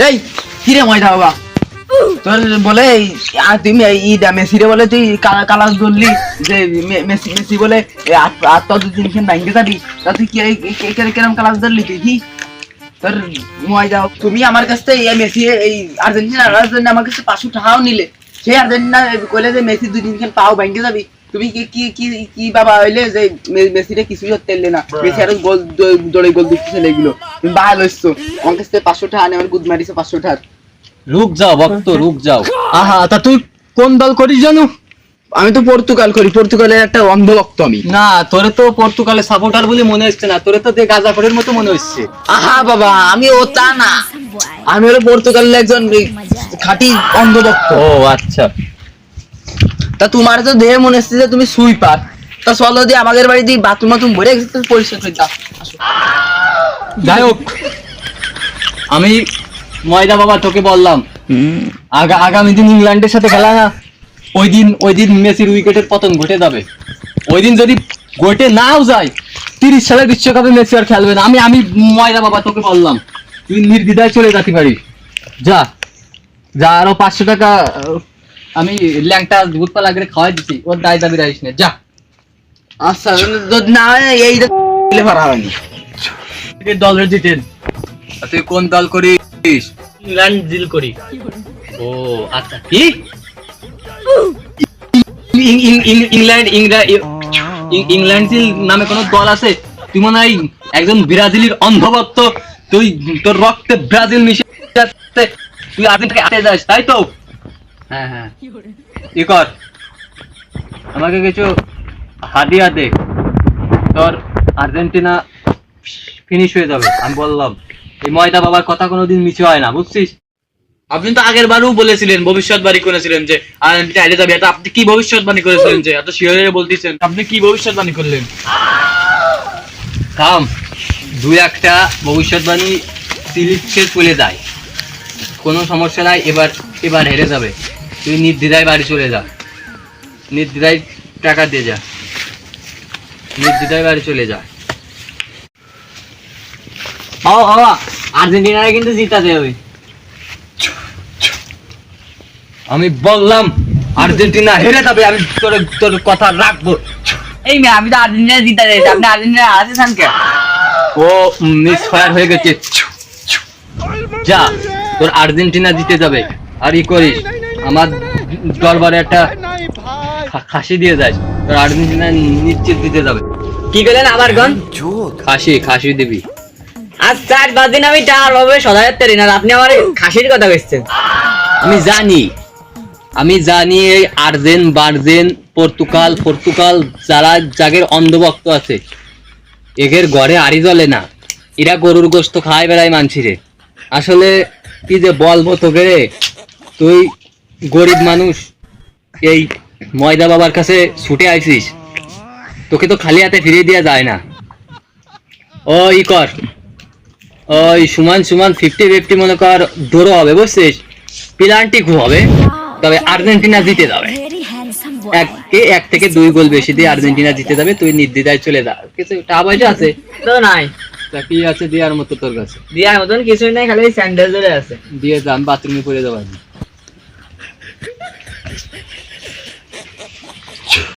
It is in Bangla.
এই কি রে ময়দা বাবা তোর বলে তুমি মেসিরে বলে তুই কালাস ধরলি যে মেসি বলে আত্মা দুদিন ব্যাংকে যাবি তা তুই কিরম কালাস ধরলি তুই কি তোর ময়দা তুমি আমার কাছ থেকে এই মেসি এই আর্জেন্টিনার জন্য আমার কাছে 500 টাকাও নিলে সেই আর্জেন্টিনা কইলে যে মেসি দুদিন পাও ব্যাংকে যাবি তুমি কি কি কি কি বাবা হইলে যে মেসিরে কিছুই হতে পারলে না মেসি আর গোল দড়ে গোল দিচ্ছে এগুলো তুমি বাহাল হইছো আমার কাছ থেকে 500 টাকা আমার গুদ মারিছে 500 টাকা রুক যাও ভক্ত রুক যাও। আহা তা তুই কোন দল করিস জানো? আমি তো পর্তুগাল করি, পর্তুগালের একটা অন্ধ ভক্ত আমি। না তোরে তো পর্তুগালের সাপোর্টার বলে মনে হচ্ছে না, তোরে তো গাজাখোরের মতো মনে হচ্ছে। আহা বাবা আমি ও তা না, আমি হলো পর্তুগালের একজন খাঁটি অন্ধ ভক্ত। ও আচ্ছা, তা তোমার তো দেহে মনে হচ্ছে যে তুমি সুইপার, তা চলো দিয়ে আমাদের বাড়ি দিয়ে বাথরুম বাথরুম ভরে গেছে পরিষ্কার করে দাও। যাই হোক আমি ময়দা বাবা তোকে বললাম আগামী দিন ইংল্যান্ডের সাথে খেলা না, ওই দিন মেসির উইকেটের পতন ঘটে যাবে। ওই দিন যদি ঘটে নাও যায় 30 সালের বিশ্বকাপে মেসি আর খেলবে না। আমি ময়দা বাবা তোকে বললাম তুই নির্দ্বিধায় চলে যেতে পারিস। যা যা আরো 500 টাকা আমি ল্যাংটা দুধ পালা করে খাওয়াই দিচ্ছি, ওর দায় দাবি রাখিস না। যা আচ্ছা না এই পারা হয়নি দলের জিতেন। তুই কোন দল করিস? ইংল্যান্ড জিল করি। ও আচ্ছা, কি ইংল্যান্ড নামে কোন দল আছে? তুই মনে হয় একজন ব্রাজিলের অন্ধভক্ত, তুই তোর রক্তে ব্রাজিল মিশে যাচ্ছে, তুই আর্জেন্টিনাকে আটে যাস তাই তো? হ্যাঁ হ্যাঁ, কি কর আমাকে কিছু হাদিয়া দে, তোর আর্জেন্টিনা ফিনিশ হয়ে যাবে। আমি বললাম এই ময়দা বাবার কথা কোনোদিন মিছে হয় না, বুঝছিস? আপনি তো আগের বারও বলেছিলেন, ভবিষ্যৎবাণী করেছিলেন যে আর্জেন্টিনা হেরে যাবে। আপনি কি ভবিষ্যৎবাণী করেছিলেন যে এত শিওরে বলতেছেন? আপনি কি ভবিষ্যৎবাণী করলেন? থাম, দুই একটা ভবিষ্যৎবাণী সিরিজকে চলে যায়, কোনো সমস্যা নাই। এবার হেরে যাবে, তুই নির্দ্বিধায় বাড়ি চলে যা, নির্দ্বিধায় টাকা দিয়ে যা, নির্দ্বিধায় বাড়ি চলে যা। আর্জেন্টিনারে কিন্তু জিতাতে হবে। আমি বললাম আর্জেন্টিনা হেরে যাবে, আমি তোর কথা রাখবো। এই মেয়ে, আমি তো আর্জেন্টিনা জিতাতে চাই, আপনি আর্জেন্টিনা আছেন কে? ও মিস ফায়ার হয়ে গেছে। যা, তোর আর্জেন্টিনা জিতে যাবে। আর ই করিস, আমার দরবারে একটা খাসি দিয়ে যাস, তোর আর্জেন্টিনা নিশ্চিত জিতে যাবে। কি করলেন আবার গন? খাসি দিবি। আজ 4-5 দিন আমি টাকার অভাবে সদায়ের তেরি না, আপনি আমার খাসির কথা কইছেন। আমি জানি এই বার্জেন পর্তুগাল যারা জাগের অন্ধভক্ত আছে, এদের ঘরে আড়ি জ্বলে না, এরা গরুর গোস্ত খায় বেড়ায় মানছিরে। আসলে কি যে বলবো তোকে রে, তুই গরিব মানুষ, এই ময়দা বাবার কাছে ছুটে আইছিস, তোকে তো খালি হাতে ফিরিয়ে দেওয়া যায় না। ওই কর, ওই সমান 50-50 মনে কর ড্র হবে, বুঝছিস? পেনাল্টি খুব হবে, তবে আর্জেন্টিনা জিতে যাবে। 1-2 গোল বেশি দিয়ে আর্জেন্টিনা জিতে যাবে, তুই নির্দ্বিধায় চলে যা। কিছু টাকা পয়সা আছে তো নাই, তা কি আছে দেওয়ার মতো তোর কাছে? দিয়ার মতন কিছুই নাই, খালি স্যান্ডেল ধরে আছে। দিয়ে যা, আমি বাথরুমে পড়ে যাবো।